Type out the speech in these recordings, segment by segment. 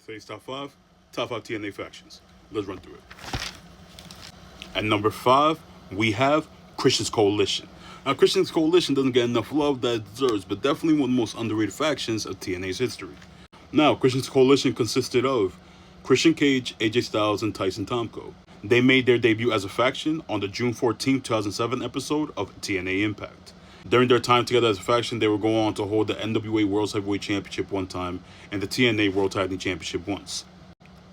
Today's top five TNA factions. Let's run through it. At number 5, we have Christian's Coalition. Now, Christian's Coalition doesn't get enough love that it deserves, but definitely one of the most underrated factions of TNA's history. Now, Christian's Coalition consisted of Christian Cage, AJ Styles, and Tyson Tomko. They made their debut as a faction on the June 14, 2007 episode of TNA Impact. During their time together as a faction, they would go on to hold the NWA World Heavyweight Championship one time and the TNA World Tag Team Championship once.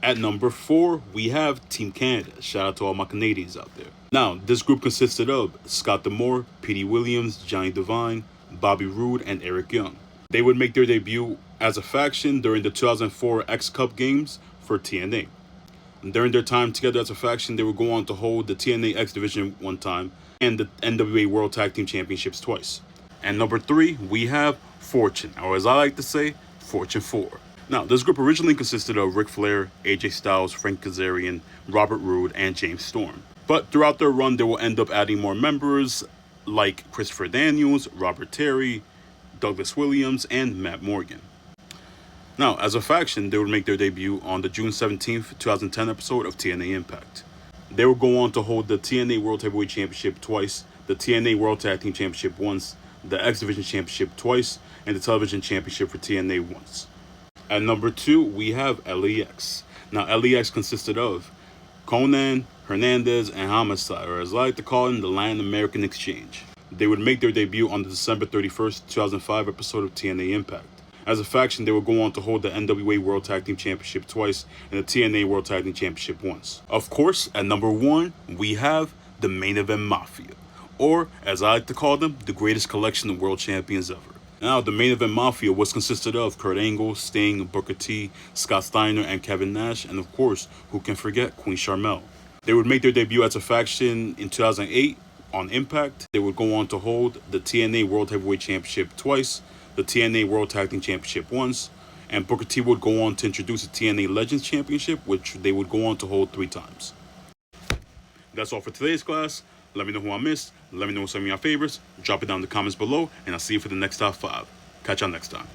At number 4, we have Team Canada. Shout out to all my Canadians out there. Now, this group consisted of Scott D'Amore, Petey Williams, Johnny Devine, Bobby Roode, and Eric Young. They would make their debut as a faction during the 2004 X Cup games for TNA. During their time together as a faction, they would go on to hold the TNA X Division one time and the NWA World Tag Team Championships twice. And number 3, we have Fortune, or as I like to say, Fortune 4. Now, this group originally consisted of Ric Flair, AJ Styles, Frank Kazarian, Robert Roode, and James Storm. But throughout their run, they will end up adding more members like Christopher Daniels, Robert Terry, Douglas Williams, and Matt Morgan. Now, as a faction, they would make their debut on the June 17th, 2010 episode of TNA Impact. They would go on to hold the TNA World Heavyweight Championship twice, the TNA World Tag Team Championship once, the X Division Championship twice, and the Television Championship for TNA once. At number 2, we have LAX. Now, LAX consisted of Conan, Hernandez, and Homicide, or as I like to call them, the Latin American Exchange. They would make their debut on the December 31st, 2005 episode of TNA Impact. As a faction, they would go on to hold the NWA World Tag Team Championship twice and the TNA World Tag Team Championship once. Of course, at number 1, we have the Main Event Mafia, or as I like to call them, the greatest collection of world champions ever. Now, the Main Event Mafia was consisted of Kurt Angle, Sting, Booker T, Scott Steiner, and Kevin Nash, and of course, who can forget Queen Sharmell. They would make their debut as a faction in 2008 on Impact. They would go on to hold the TNA World Heavyweight Championship twice, the TNA World Tag Team Championship once, and Booker T would go on to introduce the TNA Legends Championship, which they would go on to hold 3 times. That's all for today's class. Let me know who I missed. Let me know some of your favorites. Drop it down in the comments below, and I'll see you for the next top 5. Catch y'all next time.